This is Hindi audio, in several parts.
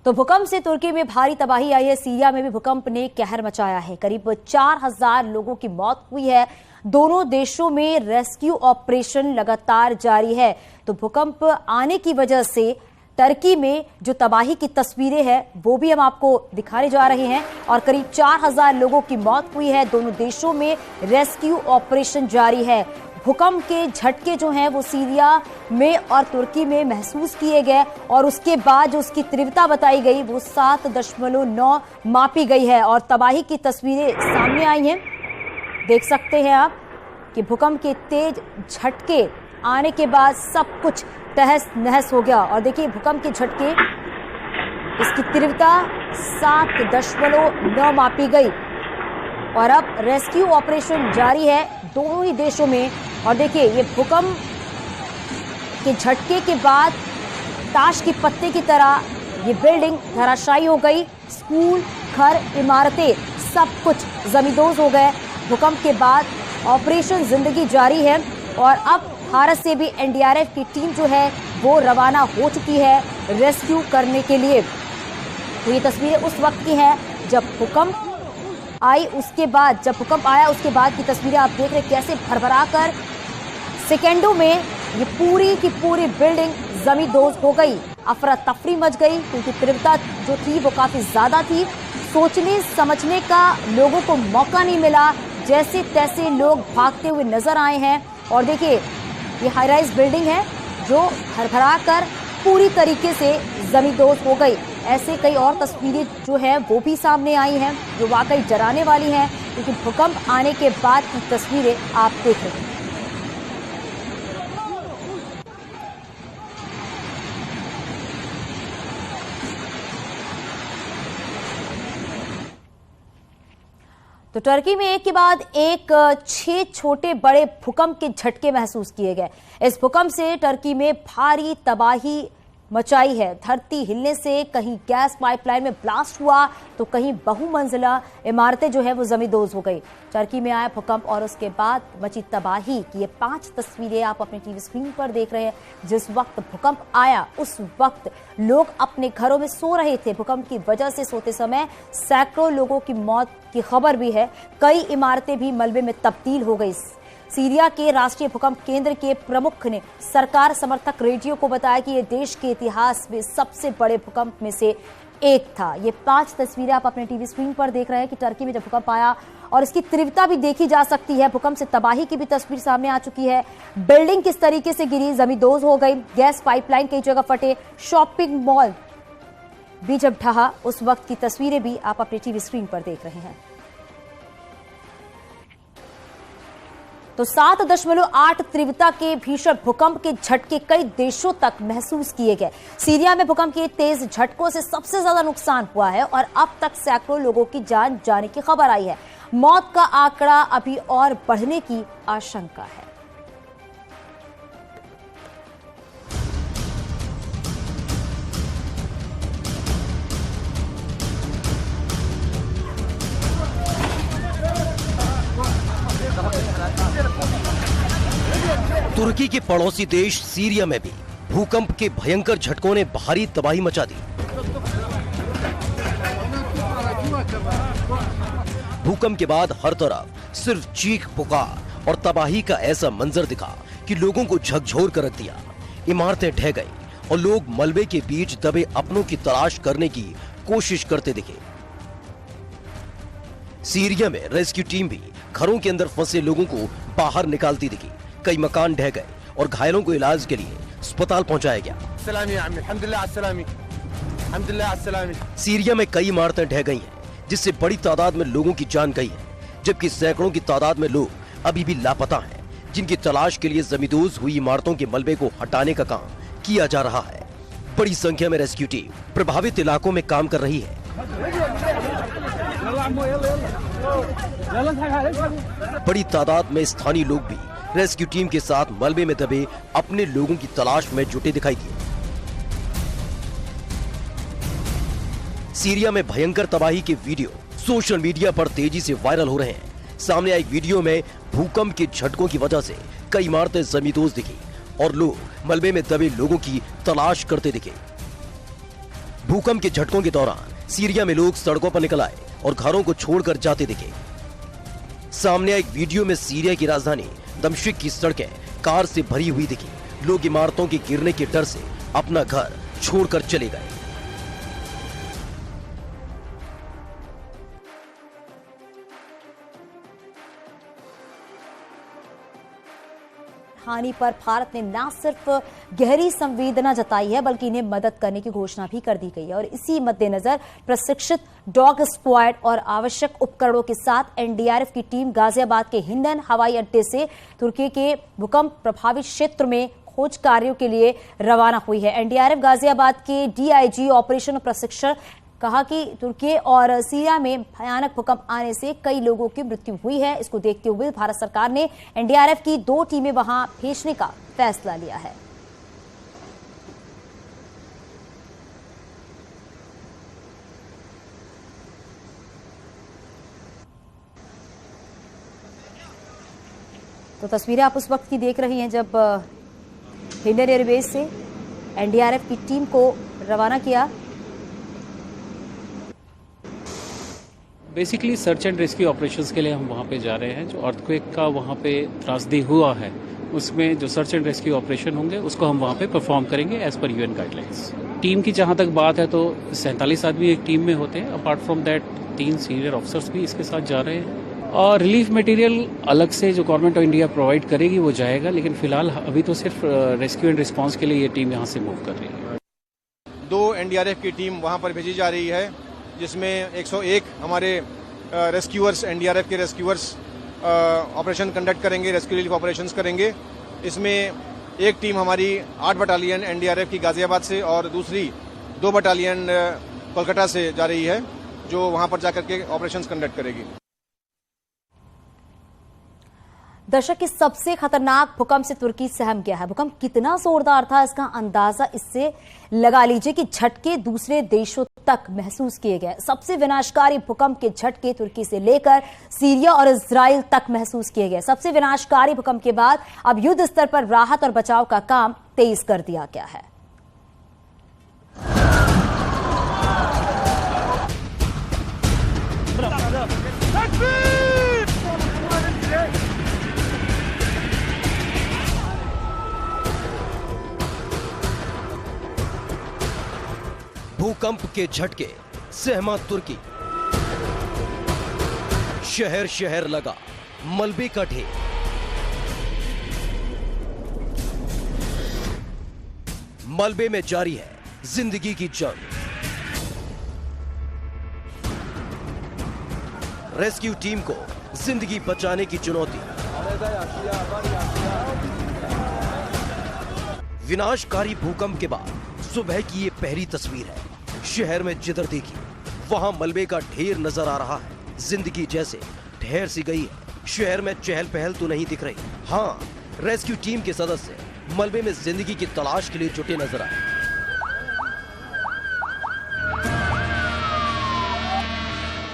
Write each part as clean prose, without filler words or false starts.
तो भूकंप से तुर्की में भारी तबाही आई है। सीरिया में भी भूकंप ने कहर मचाया है। करीब 4000 लोगों की मौत हुई है। दोनों देशों में रेस्क्यू ऑपरेशन लगातार जारी है। तो भूकंप आने की वजह से टर्की में जो तबाही की तस्वीरें हैं वो भी हम आपको दिखाने जा रहे हैं और करीब 4000 लोगों की मौत हुई है। दोनों देशों में रेस्क्यू ऑपरेशन जारी है। भूकंप के झटके जो हैं वो सीरिया में और तुर्की में महसूस किए गए और उसके बाद जो उसकी तीव्रता बताई गई वो 7.9 मापी गई है और तबाही की तस्वीरें सामने आई हैं। देख सकते हैं आप कि भूकंप के तेज झटके आने के बाद सब कुछ तहस नहस हो गया। और देखिए भूकंप के झटके, इसकी तीव्रता 7.9 मापी गई और अब रेस्क्यू ऑपरेशन जारी है दोनों ही देशों में। और देखिए ये भूकंप के झटके के बाद ताश के पत्ते की तरह ये बिल्डिंग धराशायी हो गई। स्कूल, घर, इमारतें सब कुछ जमींदोज हो गए। भूकंप के बाद ऑपरेशन जिंदगी जारी है और अब भारत से भी एनडीआरएफ की टीम जो है वो रवाना हो चुकी है रेस्क्यू करने के लिए। तो ये तस्वीरें उस वक्त की हैं जब भूकंप आई, उसके बाद जब भूकंप आया उसके बाद की तस्वीरें आप देख रहे हैं कैसे भरभरा कर सेकेंडों में ये पूरी की पूरी बिल्डिंग जमींदोज हो गई। अफरा तफरी मच गई क्योंकि तीव्रता जो थी वो काफी ज्यादा थी। सोचने समझने का लोगों को मौका नहीं मिला, जैसे तैसे लोग भागते हुए नजर आए हैं। और देखिए ये हाई राइज बिल्डिंग है जो भरभरा कर पूरी तरीके से जमींदोज हो गई। ऐसे कई और तस्वीरें जो है वो भी सामने आई हैं जो वाकई डराने वाली हैं, क्योंकि भूकंप आने के बाद की तस्वीरें आप देख रहे हैं। तो टर्की में एक के बाद एक 6 छोटे बड़े भूकंप के झटके महसूस किए गए। इस भूकंप से टर्की में भारी तबाही मचाई है। धरती हिलने से कहीं गैस पाइपलाइन में ब्लास्ट हुआ तो कहीं बहुमंजिला इमारतें जो है वो जमींदोज हो गई। टर्की में आया भूकंप और उसके बाद मची तबाही की ये 5 तस्वीरें आप अपने टीवी स्क्रीन पर देख रहे हैं। जिस वक्त भूकंप आया उस वक्त लोग अपने घरों में सो रहे थे। भूकंप की वजह से सोते समय सैकड़ों लोगों की मौत की खबर भी है। कई इमारतें भी मलबे में तब्दील हो गई। सीरिया के राष्ट्रीय भूकंप केंद्र के प्रमुख ने सरकार समर्थक रेडियो को बताया कि यह देश के इतिहास में सबसे बड़े भूकंप में से एक था। ये 5 तस्वीरें आप अपने टीवी स्क्रीन पर देख रहे हैं कि टर्की में जब भूकंप आया और इसकी तीव्रता भी देखी जा सकती है। भूकंप से तबाही की भी तस्वीर सामने आ चुकी है। बिल्डिंग किस तरीके से गिरी, जमींदोज हो गई, गैस पाइपलाइन कई जगह फटे, शॉपिंग मॉल भी जब ढहा उस वक्त की तस्वीरें भी आप अपने टीवी स्क्रीन पर देख रहे हैं। तो 7.8 तीव्रता के भीषण भूकंप के झटके कई देशों तक महसूस किए गए। सीरिया में भूकंप के तेज झटकों से सबसे ज्यादा नुकसान हुआ है और अब तक सैकड़ों लोगों की जान जाने की खबर आई है। मौत का आंकड़ा अभी और बढ़ने की आशंका है। तुर्की के पड़ोसी देश सीरिया में भी भूकंप के भयंकर झटकों ने भारी तबाही मचा दी। भूकंप के बाद हर तरफ सिर्फ चीख पुकार और तबाही का ऐसा मंजर दिखा कि लोगों को झकझोर कर रख दिया। इमारतें ढह गई और लोग मलबे के बीच दबे अपनों की तलाश करने की कोशिश करते दिखे। सीरिया में रेस्क्यू टीम भी घरों के अंदर फंसे लोगों को बाहर निकालती दिखी। कई मकान ढह गए और घायलों को इलाज के लिए अस्पताल पहुंचाया गया। सीरिया में कई इमारतें ढह गई हैं, जिससे बड़ी तादाद में लोगों की जान गई है, जबकि सैकड़ों की तादाद में लोग अभी भी लापता हैं, जिनकी तलाश के लिए जमींदोज हुई इमारतों के मलबे को हटाने का काम किया जा रहा है। बड़ी संख्या में रेस्क्यू टीम प्रभावित इलाकों में काम कर रही है। बड़ी तादाद में स्थानीय लोग भी रेस्क्यू टीम के साथ मलबे में दबे अपने लोगों की तलाश में जुटे दिखाई दिए। सीरिया में भयंकर तबाही के वीडियो सोशल मीडिया पर तेजी से वायरल हो रहे हैं। सामने आई वीडियो में भूकंप के झटकों की वजह से कई इमारतें जमींदोज दिखी और लोग मलबे में दबे लोगों की तलाश करते दिखे। भूकंप के झटकों के दौरान सीरिया में लोग सड़कों पर निकल आए और घरों को छोड़कर जाते दिखे। सामने एक वीडियो में सीरिया की राजधानी दमिश्क की सड़कें कार से भरी हुई दिखी। लोग इमारतों के गिरने के डर से अपना घर छोड़कर चले गए। हानि पर भारत ने न सिर्फ गहरी संवेदना जताई है बल्कि इन्हें मदद करने की घोषणा भी कर दी गई है और इसी मद्देनजर प्रशिक्षित डॉग स्क्वाड और आवश्यक उपकरणों के साथ एनडीआरएफ की टीम गाजियाबाद के हिंडन हवाई अड्डे से तुर्की के भूकंप प्रभावित क्षेत्र में खोज कार्यों के लिए रवाना हुई है। एनडीआरएफ गाजियाबाद के डीआईजी ऑपरेशन प्रशिक्षण कहा कि तुर्की और सीरिया में भयानक भूकंप आने से कई लोगों की मृत्यु हुई है। इसको देखते हुए भारत सरकार ने एनडीआरएफ की 2 टीमें वहां भेजने का फैसला लिया है। तो तस्वीरें आप उस वक्त की देख रही हैं जब हिंडन एयरबेस से एनडीआरएफ की टीम को रवाना किया। Basically search and rescue operations के लिए हम वहाँ पे जा रहे हैं। जो अर्थक्वेक का वहाँ पे त्रासदी हुआ है उसमें जो सर्च एंड रेस्क्यू ऑपरेशन होंगे उसको हम वहाँ पे परफॉर्म करेंगे as per UN guidelines. Team की जहाँ तक बात है तो 47 आदमी एक टीम में होते हैं। Apart from that 3 senior officers भी इसके साथ जा रहे हैं और रिलीफ मटेरियल अलग से जो गवर्नमेंट ऑफ इंडिया प्रोवाइड करेगी वो जाएगा, लेकिन फिलहाल अभी तो सिर्फ रेस्क्यू एंड रिस्पॉन्स के लिए ये टीम यहाँ से मूव कर रही है। 2 एनडीआरएफ की टीम वहाँ पर भेजी जा रही है जिसमें 101 हमारे रेस्क्यूअर्स एनडीआरएफ के रेस्क्यूअर्स ऑपरेशन कंडक्ट करेंगे, रेस्क्यू रिलीफ ऑपरेशंस करेंगे। इसमें एक टीम हमारी 8 बटालियन एनडीआरएफ की गाजियाबाद से और दूसरी 2 बटालियन कोलकाता से जा रही है जो वहां पर जाकर के ऑपरेशंस कंडक्ट करेगी। दशक के सबसे खतरनाक भूकंप से तुर्की सहम गया है। भूकंप कितना जोरदार था इसका अंदाजा इससे लगा लीजिए कि झटके दूसरे देशों तक महसूस किए गए। सबसे विनाशकारी भूकंप के झटके तुर्की से लेकर सीरिया और इजराइल तक महसूस किए गए। सबसे विनाशकारी भूकंप के बाद अब युद्ध स्तर पर राहत और बचाव का काम तेज कर दिया गया है। भूकंप के झटके सहमा तुर्की। शहर शहर लगा मलबे का ढेर। मलबे में जारी है जिंदगी की जंग। रेस्क्यू टीम को जिंदगी बचाने की चुनौती। विनाशकारी भूकंप के बाद सुबह की ये पहली तस्वीर है। शहर में जिधर देखी वहां मलबे का ढेर नजर आ रहा है। जिंदगी जैसे ठहर सी गई है। शहर में चहल पहल तो नहीं दिख रही। हाँ, रेस्क्यू टीम के सदस्य मलबे में जिंदगी की तलाश के लिए जुटे नजर आए।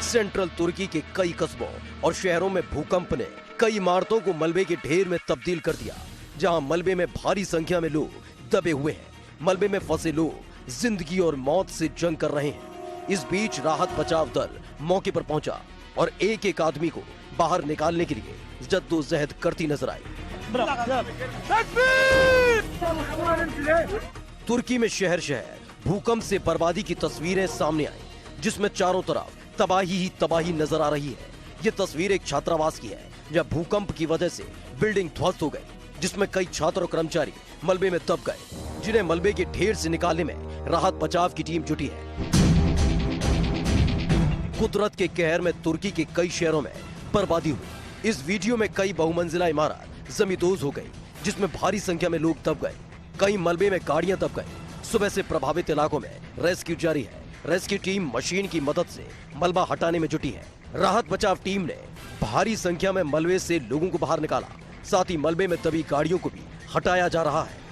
सेंट्रल तुर्की के कई कस्बों और शहरों में भूकंप ने कई इमारतों को मलबे के ढेर में तब्दील कर दिया, जहां मलबे में भारी संख्या में लोग दबे हुए हैं। मलबे में फंसे लोग जिंदगी और मौत से जंग कर रहे हैं। इस बीच राहत बचाव दल मौके पर पहुंचा और एक आदमी को बाहर निकालने के लिए जद्दोजहद करती नजर आई। तुर्की में शहर शहर भूकंप से बर्बादी की तस्वीरें सामने आई, जिसमें चारों तरफ तबाही ही तबाही नजर आ रही है। ये तस्वीर एक छात्रावास की है, जहां भूकंप की वजह से बिल्डिंग ध्वस्त हो गई, जिसमें कई छात्र और कर्मचारी मलबे में दब गए, जिन्हें मलबे के ढेर से निकालने में राहत बचाव की टीम जुटी है। कुदरत के कहर में तुर्की के कई शहरों में बर्बादी हुई। इस वीडियो में कई बहुमंजिला इमारत जमींदोज हो गई, जिसमें भारी संख्या में लोग दब गए। कई मलबे में गाड़ियां दब गई। सुबह से प्रभावित इलाकों में रेस्क्यू जारी है। रेस्क्यू टीम मशीन की मदद से मलबा हटाने में जुटी है। राहत बचाव टीम ने भारी संख्या में मलबे से लोगों को बाहर निकाला। साथ ही मलबे में दबी गाड़ियों को भी हटाया जा रहा है।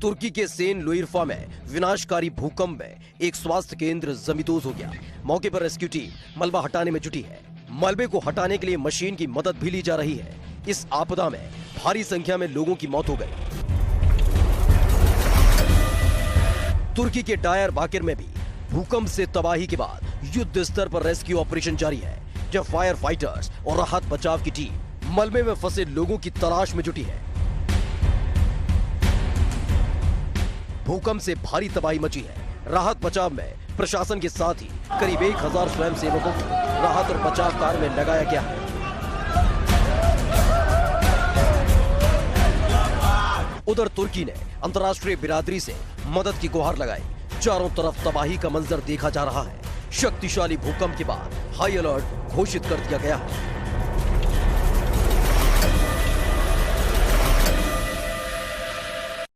तुर्की के सेन लुइरफा में विनाशकारी भूकंप में एक स्वास्थ्य केंद्र जमींदोज हो गया। मौके पर रेस्क्यू टीम मलबा हटाने में जुटी है। मलबे को हटाने के लिए मशीन की मदद भी ली जा रही है। इस आपदा में भारी संख्या में लोगों की मौत हो गई। तुर्की के डायर बाकिर में भी भूकंप से तबाही के बाद युद्ध स्तर पर रेस्क्यू ऑपरेशन जारी है, जब फायर फाइटर्स और राहत बचाव की टीम मलबे में फंसे लोगों की तलाश में जुटी है। भूकंप से भारी तबाही मची है। राहत बचाव में प्रशासन के साथ ही करीब 1000 स्वयंसेवकों को राहत और बचाव कार्य में लगाया गया है। उधर तुर्की ने अंतर्राष्ट्रीय बिरादरी से मदद की गुहार लगाई। चारों तरफ तबाही का मंजर देखा जा रहा है। शक्तिशाली भूकंप के बाद हाई अलर्ट घोषित कर दिया गया है।